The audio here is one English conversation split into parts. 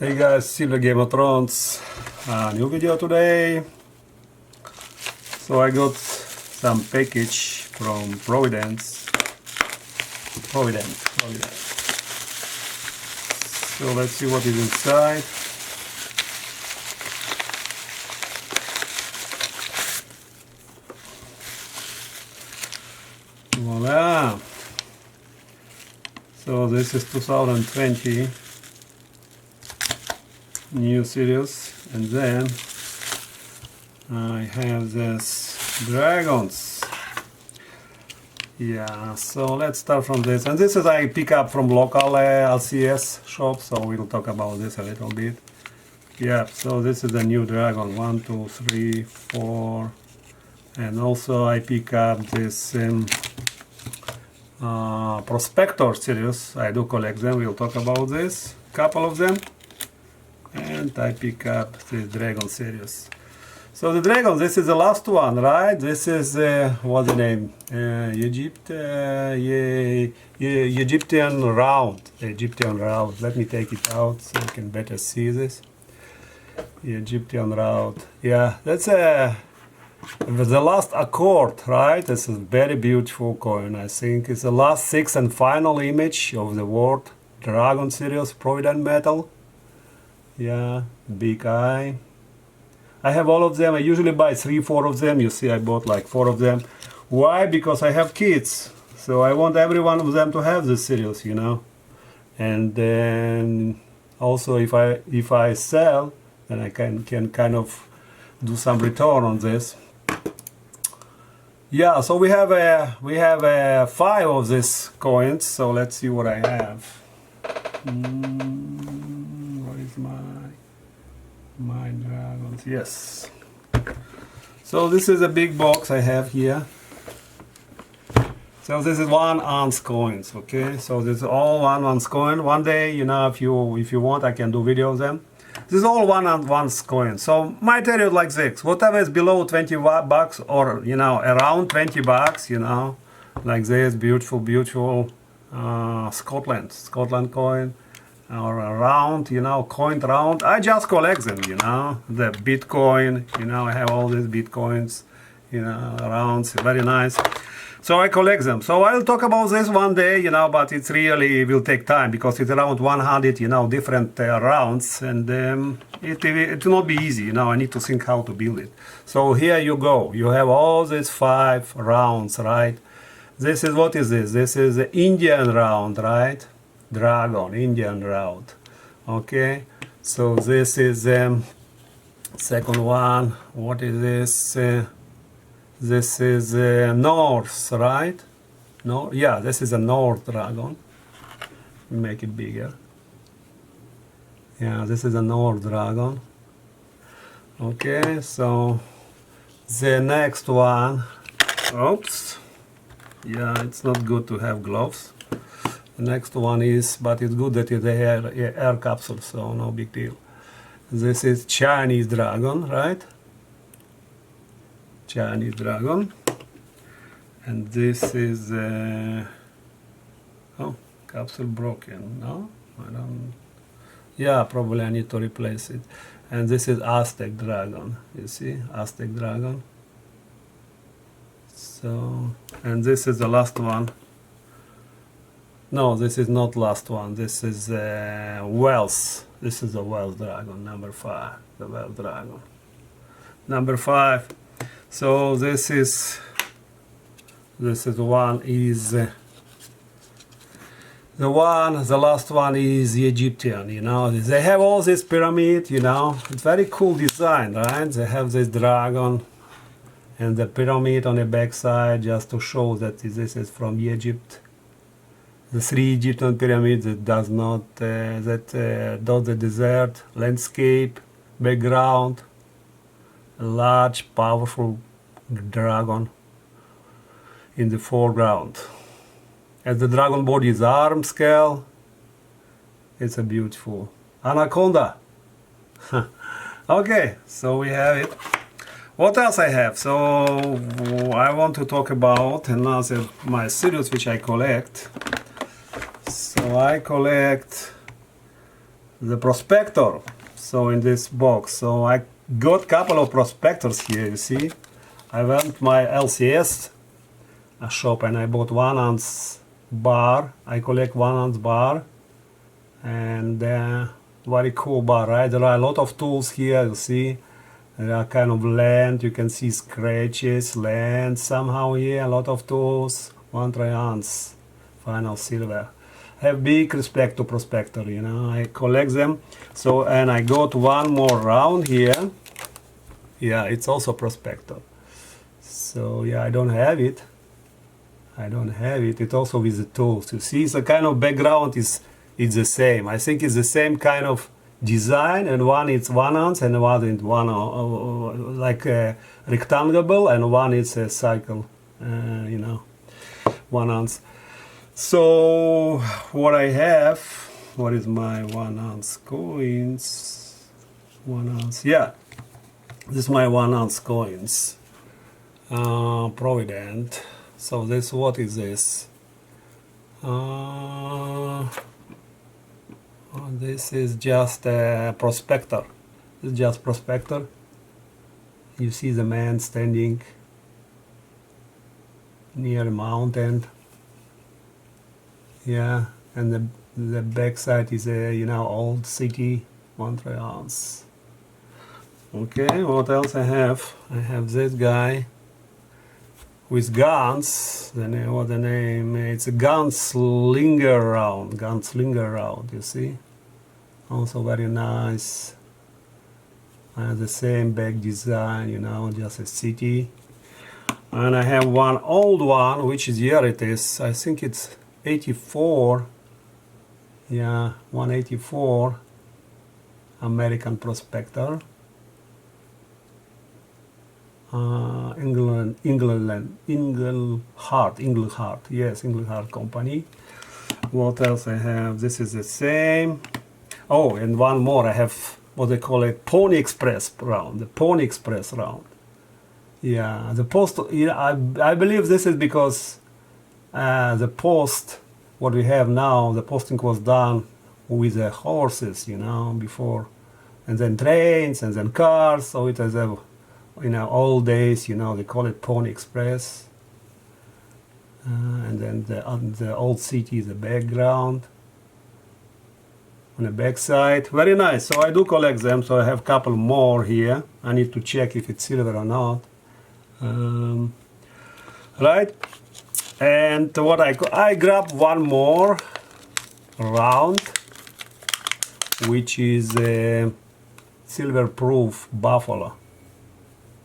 Hey guys, Silver Game of Thrones. New video today. So I got some package from Providence. So let's see what is inside. Voila! So this is 2020 new series, and then I have this dragons. Yeah, so let's start from this, and this is I pick up from local LCS shop, so we'll talk about this a little bit. Yeah, so this is the new dragon, 1, 2, 3, 4, and also I pick up this Prospector series. I do collect them, we'll talk about this, couple of them. And I pick up the dragon series. So the dragon, this is the last one, right? This is what's the name? Egyptian round. Egyptian round. Let me take it out so you can better see this. Egyptian round. Yeah, that's the last accord, right? This is a very beautiful coin. I think it's the last sixth and final image of the world dragon series, Provident metal. Yeah, big eye. I have all of them. I usually buy 3, 4 of them. You see, I bought like 4 of them. Why? Because I have kids, so I want every one of them to have this series, you know. And then also, if I sell, then I can kind of do some return on this. Yeah, so we have 5 of these coins. So let's see what I have. What is my dragons? Yes. So this is a big box I have here. So this is 1 ounce coins. Okay. So this is all 1 ounce coin. One day, you know, if you want, I can do video of them. This is all 1 ounce coin. So my tell you like this: whatever is below 20 bucks, or you know, around 20 bucks, you know, like this beautiful Scotland coin. Or a round, you know, coin round. I just collect them, you know. The Bitcoin, you know, I have all these Bitcoins, you know, rounds, very nice. So I collect them. So I'll talk about this one day, you know, but it really will take time because it's around 100, you know, different rounds, and it will not be easy, you know. I need to think how to build it. So here you go. You have all these 5 rounds, right? This is, what is this? This is the Indian round, right? Dragon, Indian round. Okay, so this is second one. What is this? This is North, right? No, yeah, this is a North dragon. Make it bigger. Yeah, this is a North dragon. Okay, so the next one. Oops. Yeah, it's not good to have gloves. The next one is, but it's good that it's air capsule, so no big deal. This is Chinese dragon, right? Chinese dragon. And this is, oh, capsule broken, no? I don't, yeah, probably I need to replace it. And this is Aztec dragon, you see, Aztec dragon. So, and this is the last one. No, this is not last one. This is Wells. This is the Wells dragon, number 5. The Wells dragon, number 5. So this is one is the last one is the Egyptian. You know, they have all this pyramid. You know, it's very cool design, right? They have this dragon and the pyramid on the backside just to show that this is from Egypt. The 3 Egyptian pyramids that does not dot the desert landscape background, a large powerful dragon in the foreground. As the dragon body is arm scale, it's a beautiful anaconda. Okay, so we have it. What else I have? So I want to talk about another my series which I collect. So I collect the Prospector. So in this box, so I got couple of Prospectors here. You see, I went my LCS shop and I bought 1 ounce bar. I collect 1 ounce bar, and very cool bar, right? There are a lot of tools here. You see, there are kind of land. You can see scratches, land somehow here. A lot of tools. 1 ounce final silver. I have big respect to Prospector, you know. I collect them. So, and I got one more round here. Yeah, it's also Prospector. So yeah, I don't have it. I don't have it. It's also with the tools. You see, the kind of background is it's the same. I think it's the same kind of design, and one is 1 ounce and one is like a rectangle, and one is a cycle, you know, 1 ounce. So what I have, what is my 1 ounce coins? 1 ounce, yeah, this is my 1 ounce coins. Provident. So this, what is this? This is just a Prospector. This is just Prospector. You see the man standing near a mountain. Yeah, and the backside is a, you know, old city. 1 ounce. Okay, what else I have? I have this guy with guns. What the name? It's a gunslinger round. Gunslinger round. You see, also very nice. The same back design, you know, just a city. And I have one old one, which is, here it is. I think it's 84. Yeah, 184. American Prospector. Englehart, yes, Englehart company. What else I have? This is the same. Oh, and one more. I have what they call it, Pony Express round. The Pony Express round. Yeah, the post. Yeah, I believe this is because the post, what we have now, the posting was done with the horses, you know, before, and then trains, and then cars. So it has a, you know, old days, you know, they call it Pony Express. And then the old city, the background on the backside. Very nice. So I do collect them. So I have a couple more here. I need to check if it's silver or not. Right. And what I grabbed one more round, which is a silver proof buffalo.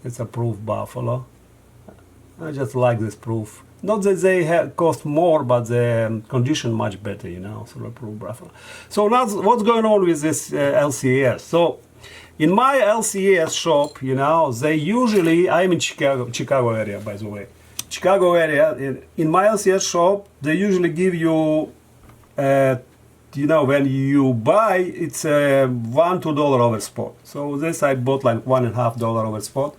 It's a proof buffalo. I just like this proof. Not that they cost more, but the condition much better, you know, silver proof buffalo. So now what's going on with this LCS? So in my LCS shop, you know, they usually, I'm in Chicago area, by the way. Chicago area, in my LCS shop, they usually give you, you know, when you buy, it's $1 to $2 over spot. So this I bought like $1.50 over spot.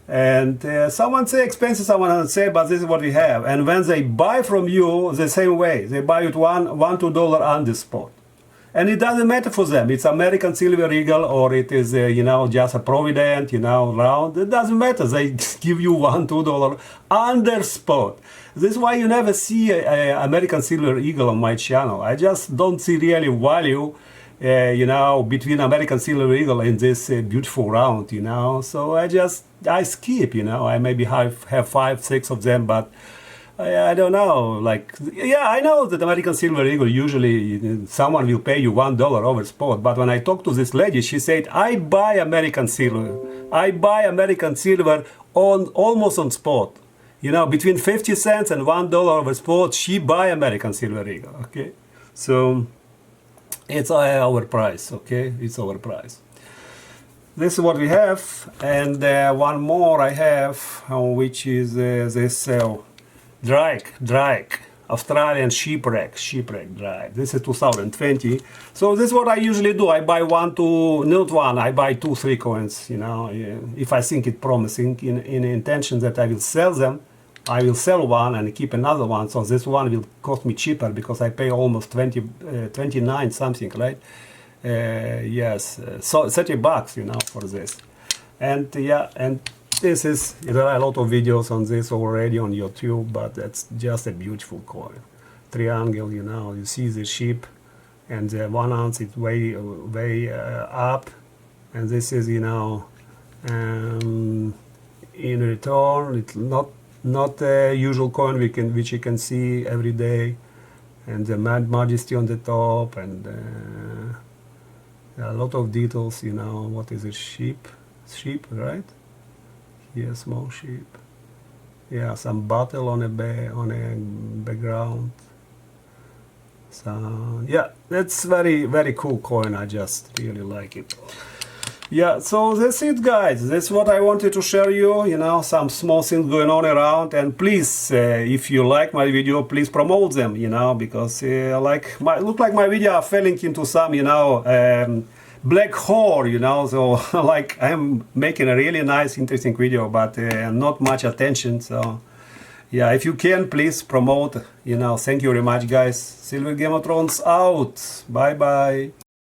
And someone say expensive, someone say, but this is what we have. And when they buy from you, the same way, they buy it $1 to $2 on the spot. And it doesn't matter for them. It's American Silver Eagle or it is, you know, just a Provident, you know, round. It doesn't matter. They give you $1 to $2 under spot. This is why you never see a American Silver Eagle on my channel. I just don't see really value, you know, between American Silver Eagle and this beautiful round, you know. So I skip, you know. I maybe have 5, 6 of them, but I don't know, like, yeah, I know that American Silver Eagle, usually someone will pay you $1 over spot, but when I talked to this lady, she said, I buy American Silver. I buy American Silver on almost on spot. You know, between 50 cents and $1 over spot, she buy American Silver Eagle, okay? So, it's overpriced, okay? It's overpriced. This is what we have, and one more I have, which is this Drake, Australian shipwreck Drake. This is 2020. So this is what I usually do. I buy I buy 2, 3 coins, you know, if I think it's promising, in intention that I will sell them I will sell one and keep another one, so this one will cost me cheaper because I pay almost 29 something, right? Yes, so 30 bucks, you know, for this. And yeah, and this is, there are a lot of videos on this already on YouTube, but that's just a beautiful coin. Triangle, you know, you see the ship, and the 1 ounce is way up, and this is, you know, in return, it's not a usual coin which you can see every day, and the Majesty on the top, and there are a lot of details, you know. What is it? Sheep, right? Here, small sheep. Yeah, some battle on a background. So yeah, that's very cool coin. I just really like it. Yeah, so that's it, guys. That's what I wanted to share you, you know, some small things going on around. And please, if you like my video, please promote them, you know, because look like my video are falling into some, you know, black hole, you know. So like I'm making a really nice, interesting video, but not much attention. So yeah, if you can, please promote, you know. Thank you very much, guys. Silver Game of Thrones out. Bye bye.